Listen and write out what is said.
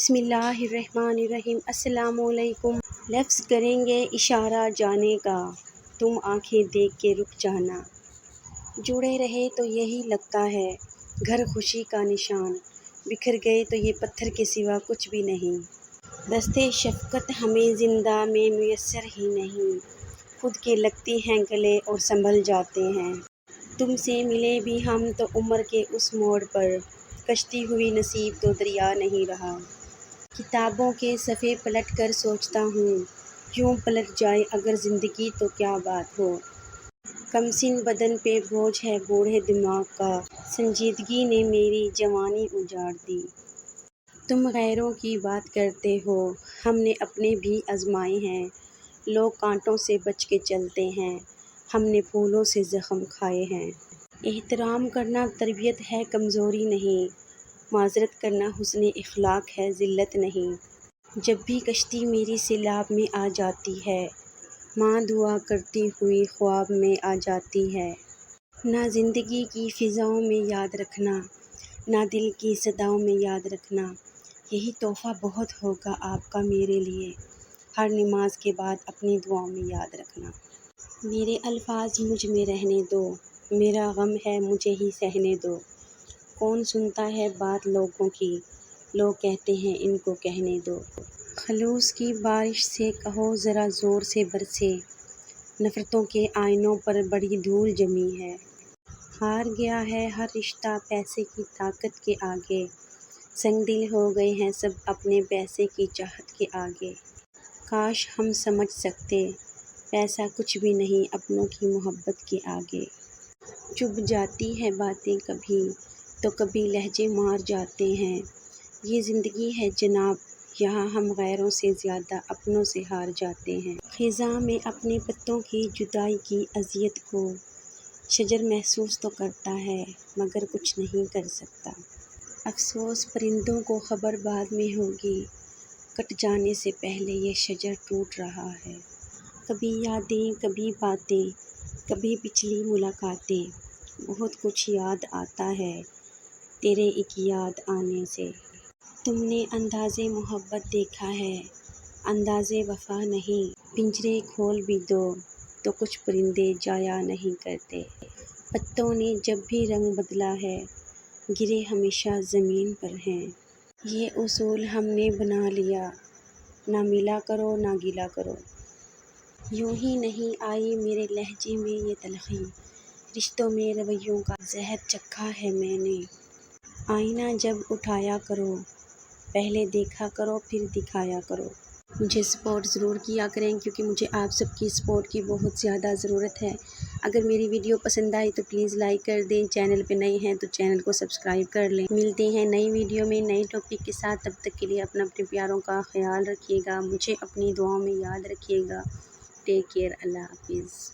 بسم اللہ الرحمن الرحیم۔ السلام علیکم۔ لفظ کریں گے اشارہ جانے کا، تم آنکھیں دیکھ کے رک جانا۔ جڑے رہے تو یہی لگتا ہے گھر خوشی کا نشان، بکھر گئے تو یہ پتھر کے سوا کچھ بھی نہیں۔ دستِ شفقت ہمیں زندہ میں میسر ہی نہیں، خود کے لگتے ہیں گلے اور سنبھل جاتے ہیں۔ تم سے ملے بھی ہم تو عمر کے اس موڑ پر، کشتی ہوئی نصیب تو دریا نہیں رہا۔ کتابوں کے صفحے پلٹ کر سوچتا ہوں، یوں پلٹ جائے اگر زندگی تو کیا بات ہو۔ کمسن بدن پہ بوجھ ہے بوڑھے دماغ کا، سنجیدگی نے میری جوانی اجاڑ دی۔ تم غیروں کی بات کرتے ہو، ہم نے اپنے بھی آزمائے ہیں۔ لوگ کانٹوں سے بچ کے چلتے ہیں، ہم نے پھولوں سے زخم کھائے ہیں۔ احترام کرنا تربیت ہے کمزوری نہیں، معذرت کرنا حسن اخلاق ہے ذلت نہیں۔ جب بھی کشتی میری سیلاب میں آ جاتی ہے، ماں دعا کرتی ہوئی خواب میں آ جاتی ہے۔ نہ زندگی کی فضاؤں میں یاد رکھنا، نہ دل کی صداؤں میں یاد رکھنا، یہی تحفہ بہت ہوگا آپ کا میرے لیے، ہر نماز کے بعد اپنی دعاؤں میں یاد رکھنا۔ میرے الفاظ مجھ میں رہنے دو، میرا غم ہے مجھے ہی سہنے دو۔ کون سنتا ہے بات لوگوں کی، لوگ کہتے ہیں ان کو کہنے دو۔ خلوص کی بارش سے کہو ذرا زور سے برسے، نفرتوں کے آئینوں پر بڑی دھول جمی ہے۔ ہار گیا ہے ہر رشتہ پیسے کی طاقت کے آگے، سنگ دل ہو گئے ہیں سب اپنے پیسے کی چاہت کے آگے۔ کاش ہم سمجھ سکتے، پیسہ کچھ بھی نہیں اپنوں کی محبت کے آگے۔ چبھ جاتی ہے باتیں کبھی تو کبھی لہجے مار جاتے ہیں، یہ زندگی ہے جناب یہاں ہم غیروں سے زیادہ اپنوں سے ہار جاتے ہیں۔ خزاں میں اپنے پتوں کی جدائی کی اذیت کو شجر محسوس تو کرتا ہے مگر کچھ نہیں کر سکتا۔ افسوس پرندوں کو خبر بعد میں ہوگی، کٹ جانے سے پہلے یہ شجر ٹوٹ رہا ہے۔ کبھی یادیں کبھی باتیں، کبھی پچھلی ملاقاتیں، بہت کچھ یاد آتا ہے تیرے ایک یاد آنے سے۔ تم نے انداز محبت دیکھا ہے، انداز وفا نہیں، پنجرے کھول بھی دو تو کچھ پرندے جایا نہیں کرتے۔ پتوں نے جب بھی رنگ بدلا ہے، گرے ہمیشہ زمین پر ہیں۔ یہ اصول ہم نے بنا لیا، نہ ملا کرو نہ گلا کرو۔ یوں ہی نہیں آئی میرے لہجے میں یہ تلخی، رشتوں میں رویوں کا زہر چکھا ہے میں نے۔ آئینہ جب اٹھایا کرو، پہلے دیکھا کرو پھر دکھایا کرو۔ مجھے سپورٹ ضرور کیا کریں کیونکہ مجھے آپ سب کی سپورٹ کی بہت زیادہ ضرورت ہے۔ اگر میری ویڈیو پسند آئی تو پلیز لائک کر دیں، چینل پہ نئے ہیں تو چینل کو سبسکرائب کر لیں۔ ملتے ہیں نئی ویڈیو میں نئی ٹاپک کے ساتھ، تب تک کے لیے اپنے پیاروں کا خیال رکھیے گا، مجھے اپنی دعاؤں میں یاد رکھیے گا۔ ٹیک کیئر، اللہ حافظ۔